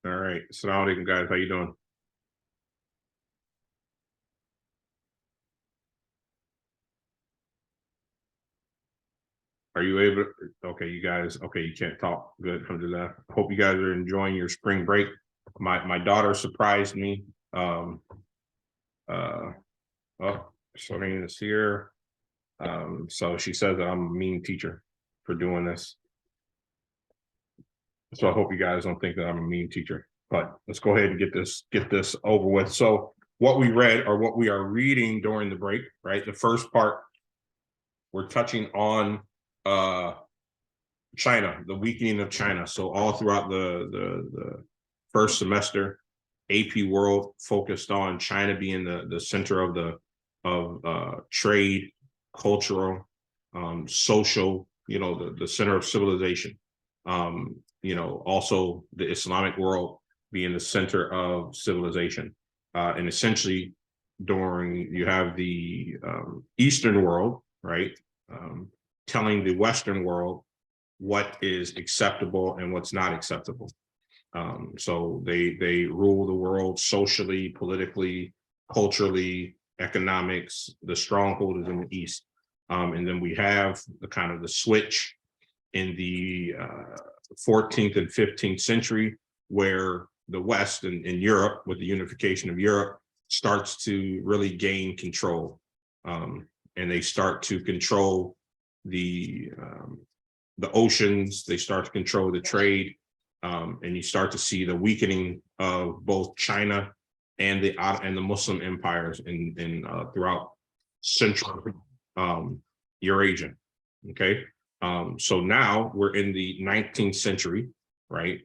All right. Assalamu alaikum, guys. How you doing? Are you able to, okay, you guys, okay, you can't talk. Good, alhamdulillah. Hope you guys are enjoying your spring break. My daughter surprised me. Oh, Serene is here. So she says that I'm a mean teacher for doing this. So I hope you guys don't think that I'm a mean teacher, but let's go ahead and get this over with. So what we read or what we are reading during the break, right? The first part, we're touching on China, the weakening of China. So all throughout the first semester, AP World focused on China being the center of trade, cultural, social, the center of civilization. Also the Islamic world being the center of civilization. And essentially you have the Eastern world, right? Telling the Western world what is acceptable and what's not acceptable. So they rule the world socially, politically, culturally, economics. The stronghold is in the East. And then we have the switch in the 14th and 15th century, where the West and Europe, with the unification of Europe, starts to really gain control. And they start to control the oceans, they start to control the trade, and you start to see the weakening of both China and the Muslim empires in throughout Central Eurasia. Okay, so now we're in the 19th century, right?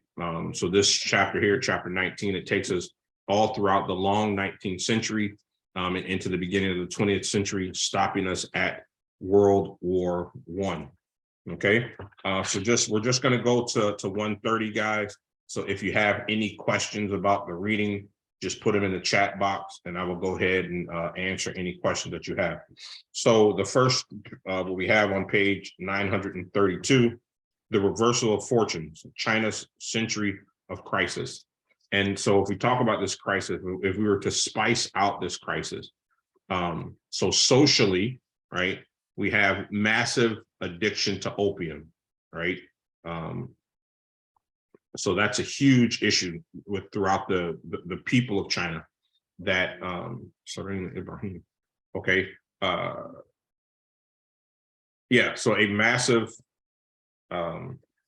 So this chapter here, chapter 19, it takes us all throughout the long 19th century and into the beginning of the 20th century, stopping us at World War I. Okay, so we're just going to go to 130, guys. So if you have any questions about the reading, just put them in the chat box and I will go ahead and answer any questions that you have. So the first, what we have on page 932, the reversal of fortunes, China's century of crisis. And so if we talk about this crisis, if we were to spice out this crisis, so socially, right, we have massive addiction to opium, right? So that's a huge issue throughout the people of China. That Ibrahim, okay, yeah. So a massive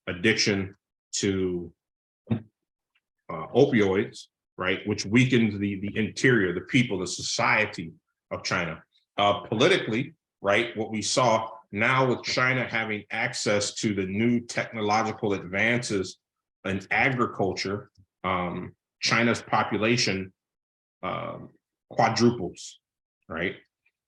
addiction to opioids, right, which weakens the interior, the people, the society of China. Politically, right, what we saw now with China having access to the new technological advances in agriculture, China's population quadruples, right?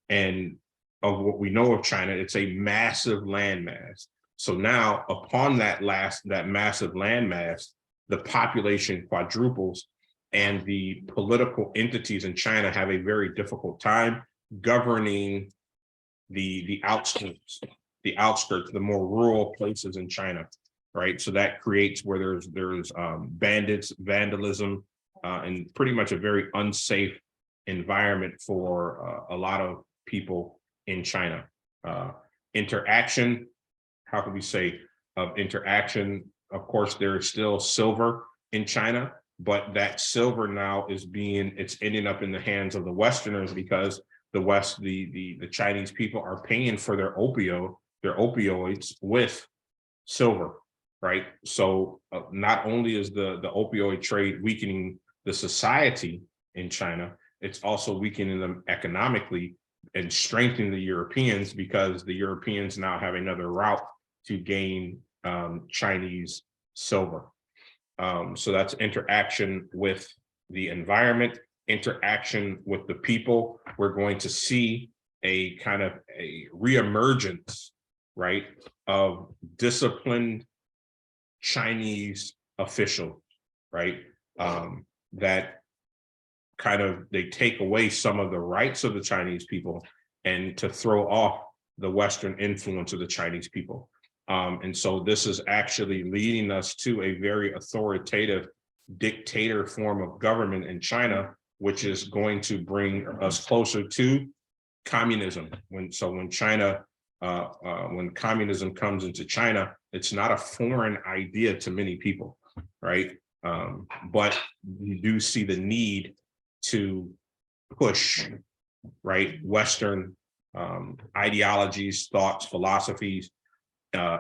And of what we know of China, it's a massive landmass. So now upon that massive landmass, the population quadruples and the political entities in China have a very difficult time governing the outskirts, the more rural places in China, right? So that creates where there's bandits, vandalism, and pretty much a very unsafe environment for a lot of people in China. Interaction, how can we say of interaction? Of course, there is still silver in China, but that silver now it's ending up in the hands of the Westerners, because the West, the Chinese people are paying for their opioids with silver, right? So not only is the opioid trade weakening the society in China, it's also weakening them economically and strengthening the Europeans, because the Europeans now have another route to gain Chinese silver. So that's interaction with the environment, interaction with the people. We're going to see a kind of a reemergence, right, of disciplined Chinese officials, right, that kind of, they take away some of the rights of the Chinese people and to throw off the Western influence of the Chinese people. And so this is actually leading us to a very authoritative dictator form of government in China, which is going to bring us closer to communism. When communism comes into China, it's not a foreign idea to many people, right? But you do see the need to push, right, Western ideologies, thoughts, philosophies,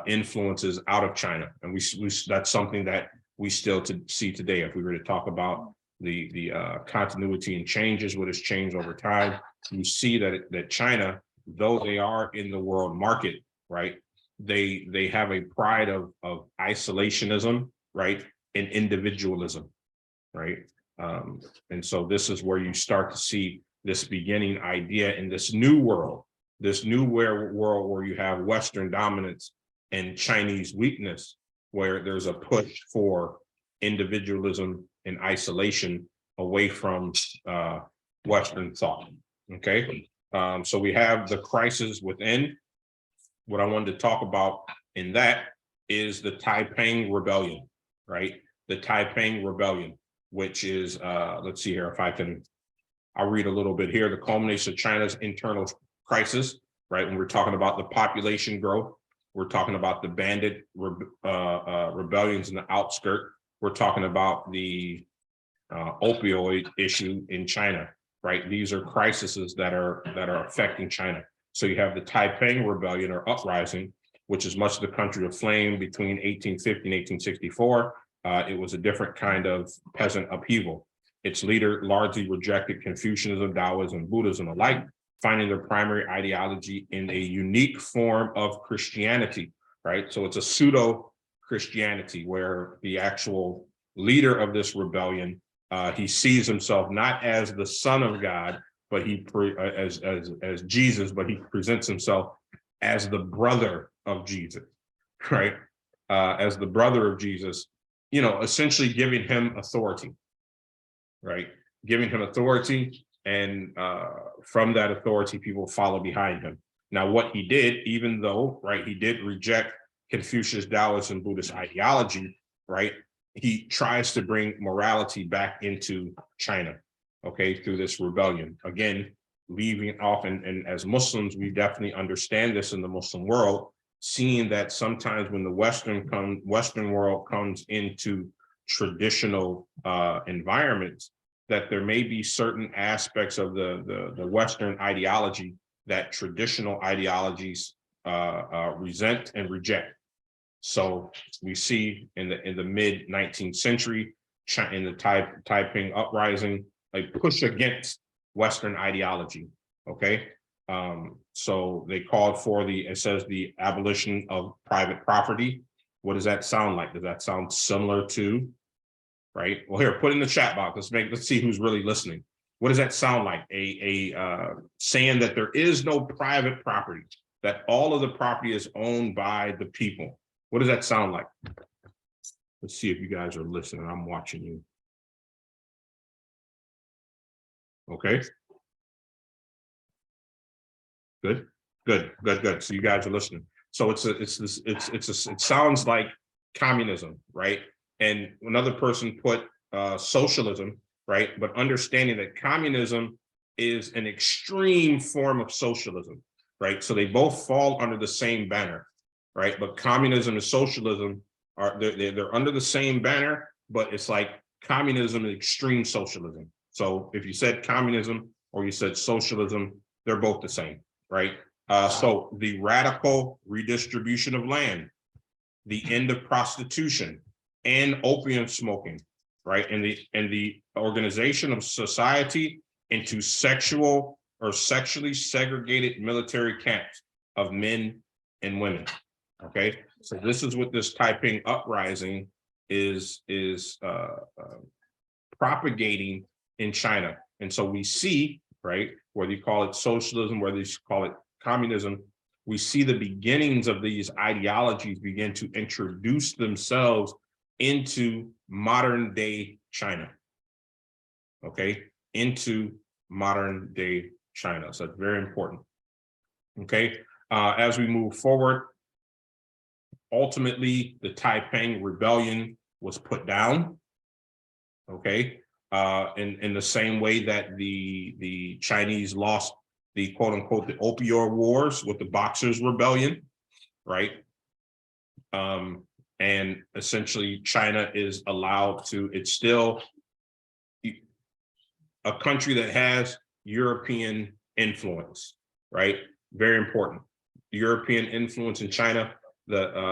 influences out of China, and we that's something that we still see today. If we were to talk about the continuity and changes, what has changed over time, you see that China, though they are in the world market, right, they have a pride of isolationism, right, and individualism, right, and so this is where you start to see this beginning idea in this new world, world where you have Western dominance and Chinese weakness, where there's a push for individualism and isolation away from Western thought. Okay, so we have the crisis within. What I wanted to talk about in that is the Taiping Rebellion, right? The Taiping Rebellion, which is, let's see here if I'll read a little bit here. The culmination of China's internal crisis, right? When we're talking about the population growth, we're talking about the bandit rebellions in the outskirts. We're talking about the opioid issue in China, right? These are crises that are affecting China. So you have the Taiping Rebellion or uprising, which is much of the country aflame between 1850 and 1864. It was a different kind of peasant upheaval. Its leader largely rejected Confucianism, Taoism, Buddhism alike, finding their primary ideology in a unique form of Christianity, right? So it's a pseudo Christianity where the actual leader of this rebellion, he sees himself not as the son of God, but as Jesus, but he presents himself as the brother of Jesus, right? As the brother of Jesus, essentially giving him authority, right? Giving him authority, and from that authority, people follow behind him. Now, what he did, even though, right, he did reject Confucius, Taoist, and Buddhist ideology, right, he tries to bring morality back into China, okay, through this rebellion. Again, leaving off, and as Muslims, we definitely understand this in the Muslim world, seeing that sometimes when the Western world comes into traditional environments, that there may be certain aspects of the Western ideology that traditional ideologies resent and reject. So we see in the mid 19th century, in the Taiping uprising, a push against Western ideology. Okay, so they called for it says the abolition of private property. What does that sound like? Does that sound similar to? Right. Well, here, put in the chat box. Let's see who's really listening. What does that sound like? Saying that there is no private property, that all of the property is owned by the people. What does that sound like? Let's see if you guys are listening. I'm watching you. Okay. Good. So you guys are listening. So it sounds like communism, right? And another person put socialism, right? But understanding that communism is an extreme form of socialism, right? So they both fall under the same banner, right? But communism and socialism they're under the same banner, but it's like communism and extreme socialism. So if you said communism or you said socialism, they're both the same, right? So the radical redistribution of land, the end of prostitution and opium smoking, right? And the organization of society into sexual or sexually segregated military camps of men and women. Okay, so this is what this Taiping uprising is propagating in China. And so we see, right, whether you call it socialism, whether you call it communism, we see the beginnings of these ideologies begin to introduce themselves into modern day China. Okay, into modern day China. So it's very important. Okay, as we move forward, ultimately the Taiping Rebellion was put down. okay? In the same way that the Chinese lost the quote unquote the opioid wars with the Boxers Rebellion, right? And essentially China is allowed to, it's still a country that has European influence, right? Very important. European influence in China,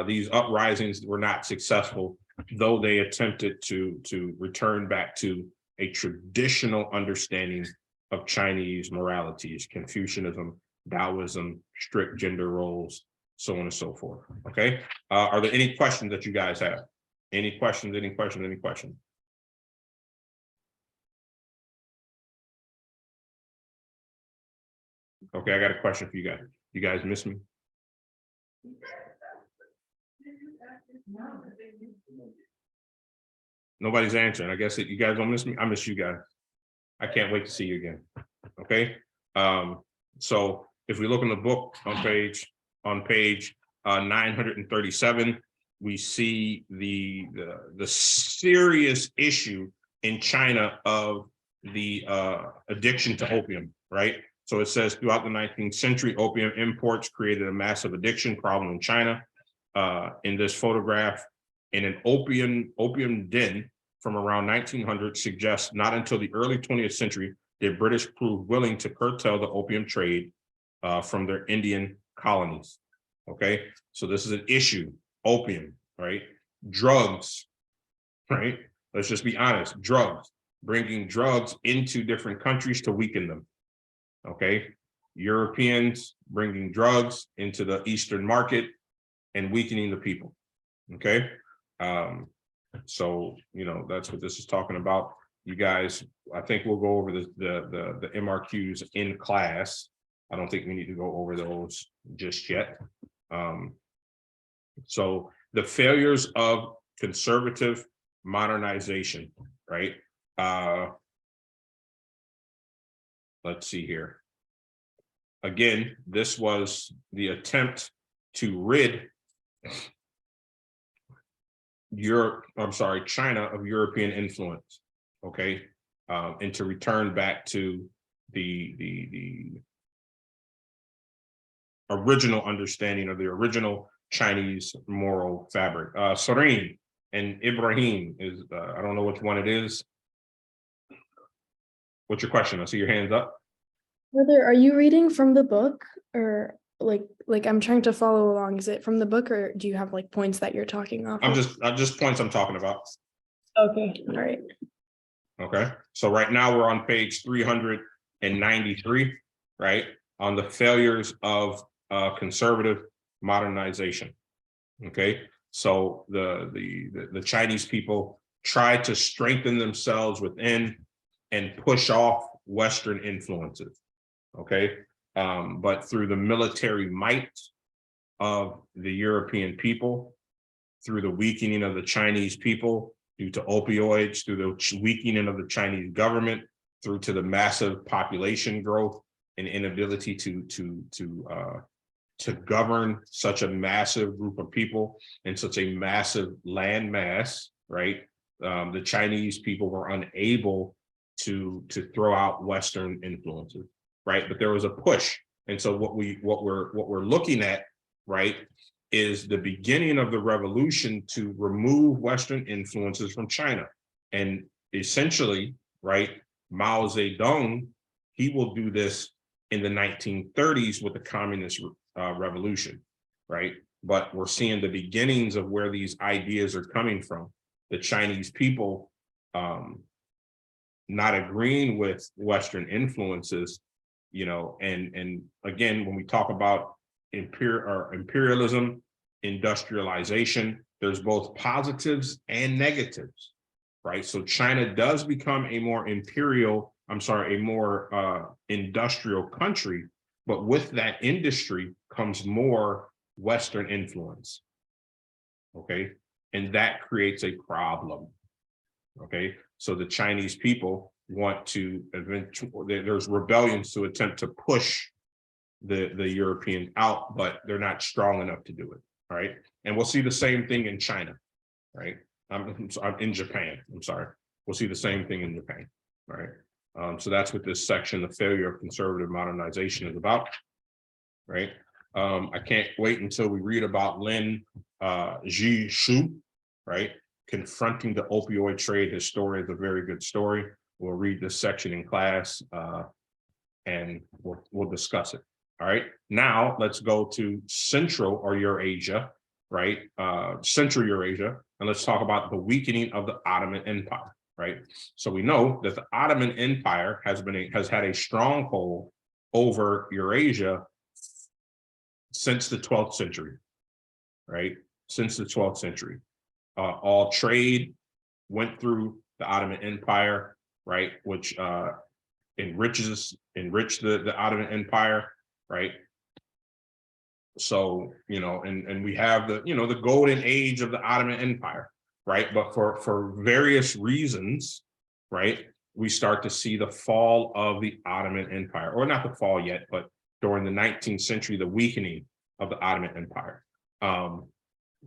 these uprisings were not successful, though they attempted to return back to a traditional understanding of Chinese moralities, Confucianism, Taoism, strict gender roles, so on and so forth. Okay. Are there any questions that you guys have? Any questions, any questions, any questions? Okay, I got a question for you guys. You guys miss me? Nobody's answering. I guess that you guys don't miss me. I miss you guys. I can't wait to see you again. Okay. So if we look in the book on page 937, we see the serious issue in China of the addiction to opium, right? So it says throughout the 19th century, opium imports created a massive addiction problem in China. In this photograph, in an opium den from around 1900 suggests not until the early 20th century did British prove willing to curtail the opium trade from their Indian colonies. Okay, so this is an issue, opium, right? Drugs, right? Let's just be honest, drugs, bringing drugs into different countries to weaken them. Okay, Europeans bringing drugs into the Eastern market and weakening the people. Okay, so you know that's what this is talking about. You guys, I think we'll go over the MRQs in class. I don't think we need to go over those just yet. So the failures of conservative modernization, right? Let's see here. Again, this was the attempt to rid China of European influence, okay, and to return back to the original understanding of the original Chinese moral fabric. Sareen and Ibrahim is, I don't know which one it is. What's your question? I see your hands up. Brother, are you reading from the book, or like I'm trying to follow along? Is it from the book, or do you have like points that you're talking off? I'm just points I'm talking about. Okay, all right. Okay, so right now we're on page 393, right? On the failures of conservative modernization. Okay, so the Chinese people tried to strengthen themselves within and push off Western influences. Okay, but through the military might of the European people, through the weakening of the Chinese people due to opioids, through the weakening of the Chinese government, through to the massive population growth and inability to govern such a massive group of people in such a massive land mass, right? The Chinese people were unable to throw out Western influences, right? But there was a push, and so what we're looking at, right, is the beginning of the revolution to remove Western influences from China, and essentially, right, Mao Zedong, he will do this in the 1930s with the communist revolution, right? But we're seeing the beginnings of where these ideas are coming from. The Chinese people not agreeing with Western influences, you know, and again, when we talk about imperialism, industrialization, there's both positives and negatives, right? So China does become a more industrial country, but with that industry comes more Western influence, okay? And that creates a problem, okay? So the Chinese people want to there's rebellions to attempt to push the Europeans out, but they're not strong enough to do it, right? And we'll see the same thing in China, right? I'm in Japan, I'm sorry. We'll see the same thing in Japan, right? So that's what this section, the failure of conservative modernization, is about, right? I can't wait until we read about Lin Zhishu, right? Confronting the opioid trade. His story is a very good story. We'll read this section in class and we'll discuss it. All right. Now let's go to Central or Eurasia, right? Central Eurasia, and let's talk about the weakening of the Ottoman Empire, right? So we know that the Ottoman Empire has had a stronghold over Eurasia since the 12th century, right? Since the 12th century. All trade went through the Ottoman Empire, right? Which enriched the Ottoman Empire, right? So, you know, and we have the, you know, the golden age of the Ottoman Empire, right? But for various reasons, right, we start to see the fall of the Ottoman Empire, or not the fall yet, but during the 19th century, the weakening of the Ottoman Empire.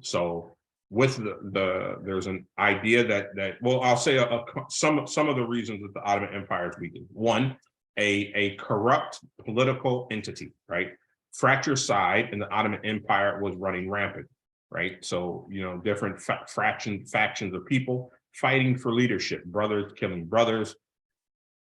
So with there's an idea that well, I'll say some of the reasons that the Ottoman Empire is weakened. One, a corrupt political entity, right? Fratricide in the Ottoman Empire was running rampant, right? So, you know, different factions of people fighting for leadership, brothers killing brothers,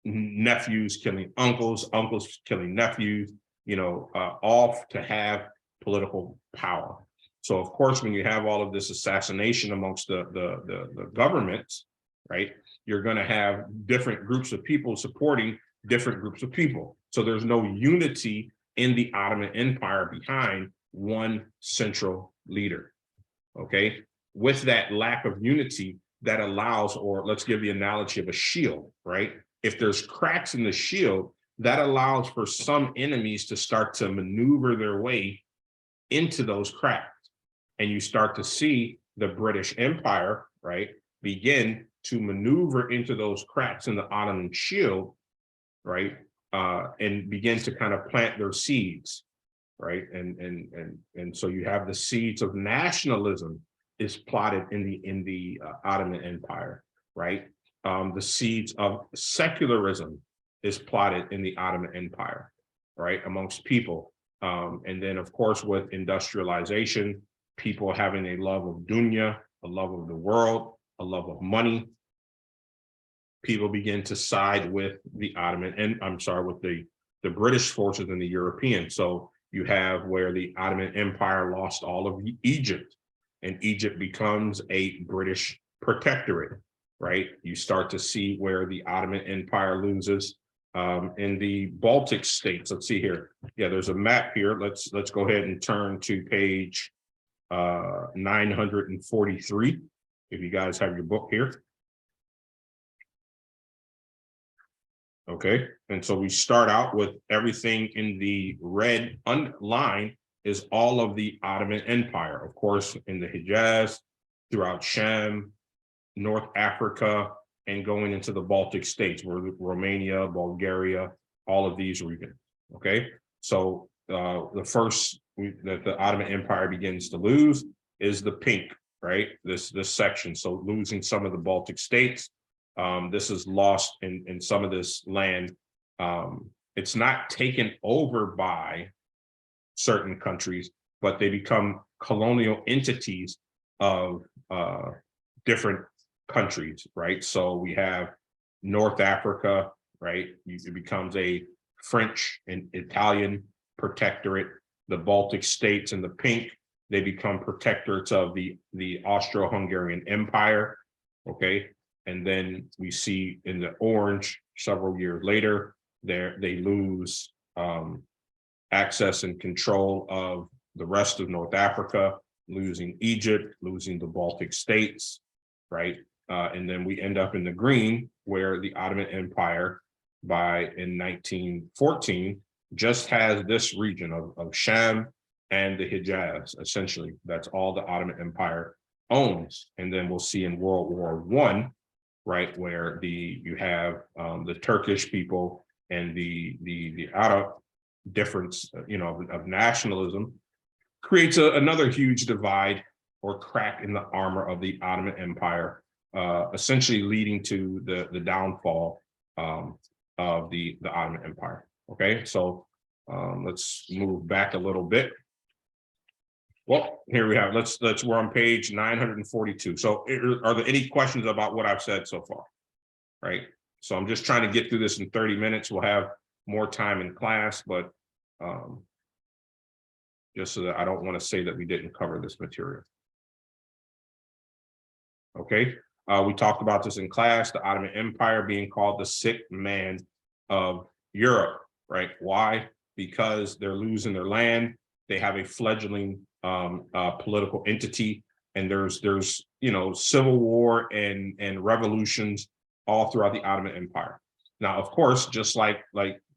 nephews killing uncles, uncles killing nephews, you know, all to have political power. So, of course, when you have all of this assassination amongst the governments, right, you're going to have different groups of people supporting different groups of people. So there's no unity in the Ottoman Empire behind one central leader, okay? With that lack of unity, that allows, or let's give the analogy of a shield, right? If there's cracks in the shield, that allows for some enemies to start to maneuver their way into those cracks. And you start to see the British Empire, right, begin to maneuver into those cracks in the Ottoman shield, right, and begin to kind of plant their seeds, right, and so you have the seeds of nationalism is plotted in the Ottoman Empire, right. The seeds of secularism is plotted in the Ottoman Empire, right, amongst people, and then of course with industrialization, people having a love of dunya, a love of the world, a love of money. People begin to side with the Ottoman, and I'm sorry, with the British forces and the European. So you have where the Ottoman Empire lost all of Egypt, and Egypt becomes a British protectorate, right? You start to see where the Ottoman Empire loses in the Baltic states. Let's see here. Yeah, there's a map here. Let's go ahead and turn to page 943, if you guys have your book here. Okay, and so we start out with everything in the red line is all of the Ottoman Empire, of course, in the Hejaz, throughout Sham, North Africa, and going into the Baltic states, where Romania, Bulgaria, all of these regions. Okay, so the first that the Ottoman Empire begins to lose is the pink, right? This section. So losing some of the Baltic states. This is lost in some of this land. It's not taken over by certain countries, but they become colonial entities of different countries, right? So we have North Africa, right? It becomes a French and Italian protectorate. The Baltic states in the pink, they become protectorates of the Austro-Hungarian Empire, okay? And then we see in the orange, several years later, they lose access and control of the rest of North Africa, losing Egypt, losing the Baltic states, right? And then we end up in the green, where the Ottoman Empire in 1914 just has this region of Sham and the Hejaz. Essentially, that's all the Ottoman Empire owns. And then we'll see in World War I, right, where you have the Turkish people and the Arab difference, you know, of nationalism creates another huge divide or crack in the armor of the Ottoman Empire essentially leading to the downfall of the Ottoman Empire. Okay, so let's move back a little bit. Well, here we have, we're on page 942. So are there any questions about what I've said so far? Right. So I'm just trying to get through this in 30 minutes. We'll have more time in class, but just so that I don't want to say that we didn't cover this material. Okay. We talked about this in class, the Ottoman Empire being called the sick man of Europe, right? Why? Because they're losing their land. They have a fledgling political entity, and there's civil war and revolutions all throughout the Ottoman Empire. Now, of course, just like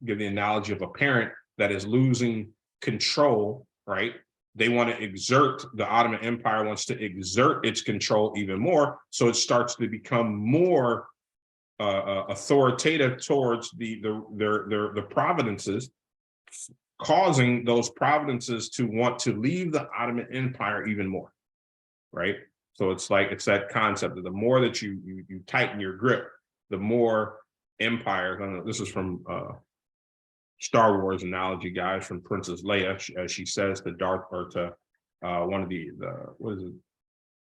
give the analogy of a parent that is losing control, right? They want to exert, the Ottoman Empire wants to exert its control even more, so it starts to become more authoritative towards the provinces, causing those provinces to want to leave the Ottoman Empire even more, right? So it's that concept that the more that you tighten your grip, the more empires. This is from Star Wars analogy, guys, from Princess Leia, as she says to Darth, or to one of the what is it,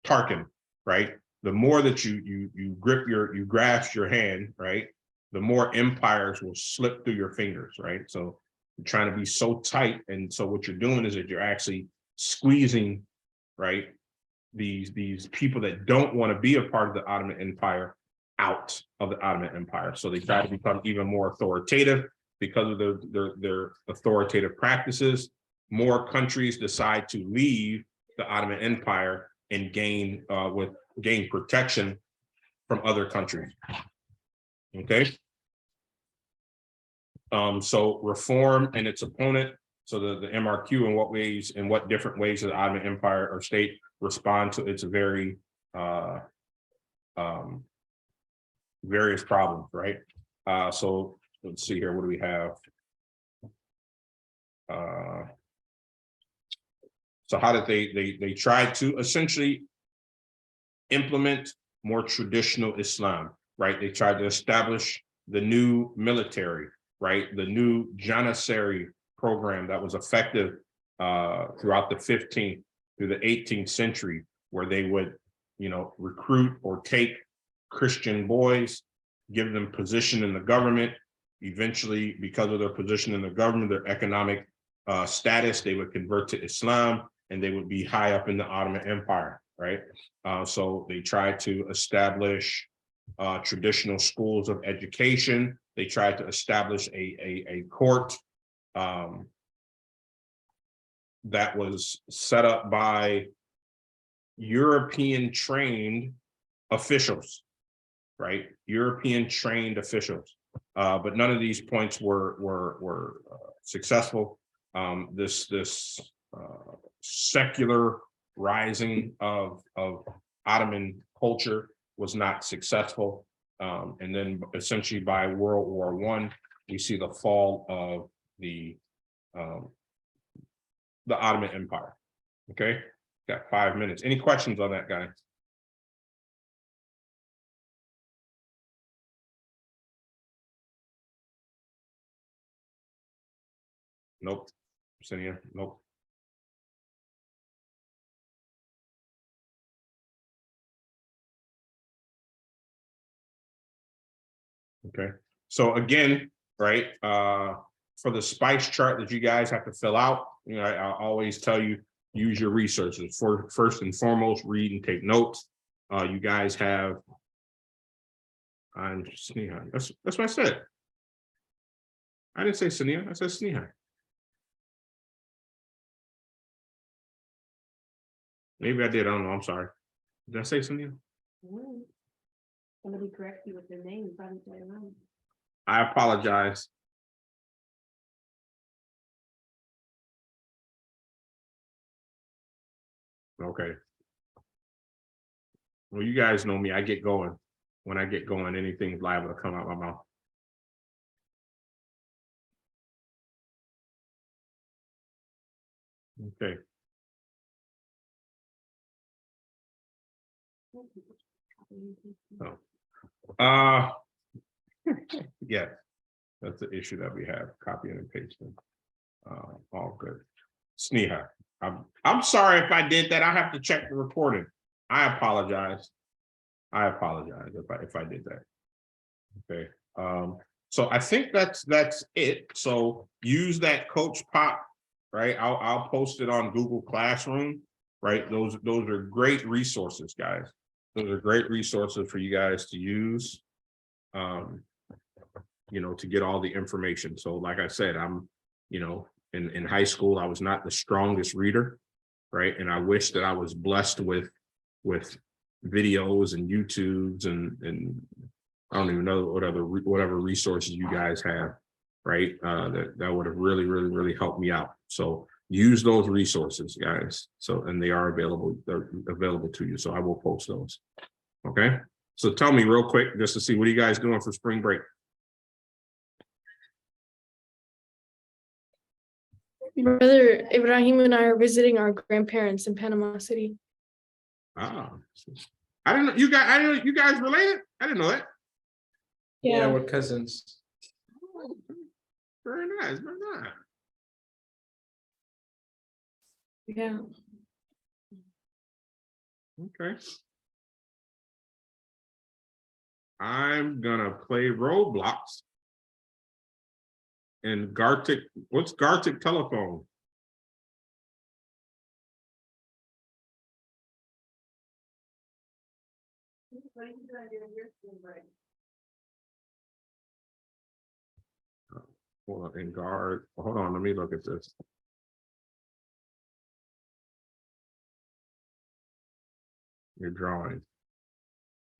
Tarkin, right? The more that you grasp your hand, right, the more empires will slip through your fingers, right? So you're trying to be so tight, and so what you're doing is that you're actually squeezing, right, these people that don't want to be a part of the Ottoman Empire out of the Ottoman Empire. So they try to become even more authoritative because of their authoritative practices. More countries decide to leave the Ottoman Empire and gain protection from other countries. Okay. So reform and its opponent. So the MRQ, in what different ways the Ottoman Empire or state respond to its very various problems, right? So let's see here, what do we have? So how did they tried to essentially implement more traditional Islam, right? They tried to establish the new military, right? The new Janissary program that was effective throughout the 15th through the 18th century, where they would, recruit or take Christian boys, give them position in the government. Eventually, because of their position in the government, their economic status, they would convert to Islam, and they would be high up in the Ottoman Empire, right? So they tried to establish traditional schools of education. They tried to establish a court that was set up by European trained officials, right? European trained officials. But none of these points were successful. This secular rising of Ottoman culture was not successful. And then essentially by World War I, we see the fall of the Ottoman Empire. Okay, got 5 minutes. Any questions on that, guy? Nope. Senia, nope. Okay, so again, right, for the spice chart that you guys have to fill out, I always tell you, use your resources. For first and foremost, read and take notes. You guys have, I'm Sneha. That's what I said. I didn't say Sneha, I said Sneha. Maybe I did, I don't know, I'm sorry. Did I say Sneha? Somebody correct you with their name, probably say it wrong. I apologize. Okay. Well, you guys know me, I get going. When I get going, anything's liable to come out my mouth. Okay. Uh, yeah, that's the issue that we have, copying and pasting. All good. Sneha, I'm sorry if I did that. I have to check the recording. I apologize. If I did that. Okay. So I think that's it. So use that Coach Pop, right? I'll post it on Google Classroom, right? Those are great resources, guys. Those are great resources for you guys to use. You know, to get all the information. So like I said, I'm, you know, in high school, I was not the strongest reader, right? And I wish that I was blessed with videos and YouTubes and I don't even know whatever resources you guys have, right? That would have really helped me out. So use those resources, guys. So, and they're available to you. So I will post those. Okay. So tell me real quick, just to see, what are you guys doing for spring break? Brother Ibrahim and I are visiting our grandparents in Panama City. Ah, I didn't know I didn't know you guys related. I didn't know that. Yeah, Yeah. we're cousins. Very nice, very nice. Yeah. Okay. I'm gonna play Roblox. And Gartic, what's Gartic telephone? Hold on, in guard. Hold on, let me look at this. Your drawing.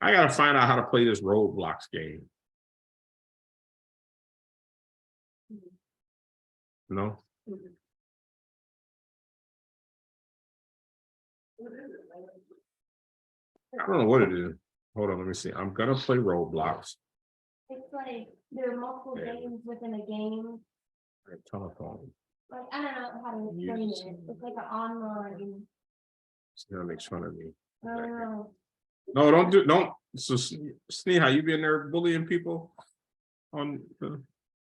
I gotta find out how to play this Roblox game. No? I don't know what it is. Hold on, let me see. I'm gonna play Roblox. It's like there are multiple Yeah. games within a game. Telephone. Like I don't know how to explain it. It's like an online. It's gonna make fun of me. I don't know. No, don't. So Sneha, you been there bullying people on the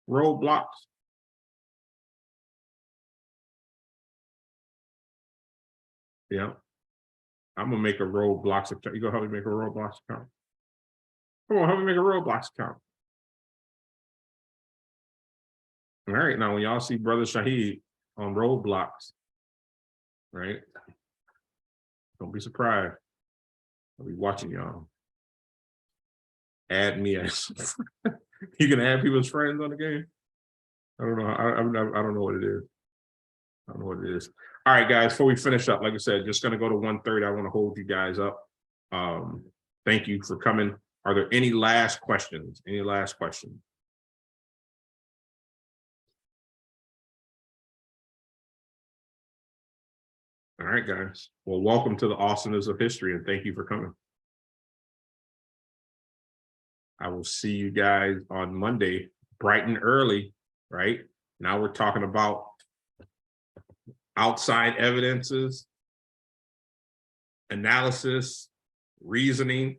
Roblox? Yeah. I'm gonna make a Roblox account. You gonna help me make a Roblox account? Come on, help me make a Roblox account. All right, now when y'all see Brother Shahid on Roblox, right? Don't be surprised. I'll be watching y'all. Add me as you can add people as friends on the game. I don't know. I don't know what it is. I don't know what it is. All right, guys, before we finish up, like I said, just gonna go to 1:30. I want to hold you guys up. Thank you for coming. Are there any last questions? Any last questions? All right, guys. Well, welcome to the awesomeness of history, and thank you for coming. I will see you guys on Monday, bright and early, right? Now we're talking about outside evidences, analysis, reasoning.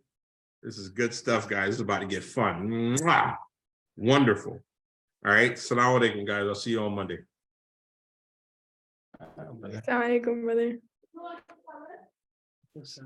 This is good stuff, guys. It's about to get fun. Mwah! Wonderful. All right. Assalamu alaikum, guys. I'll see you on Monday. Assalamu alaikum, brother. Yes,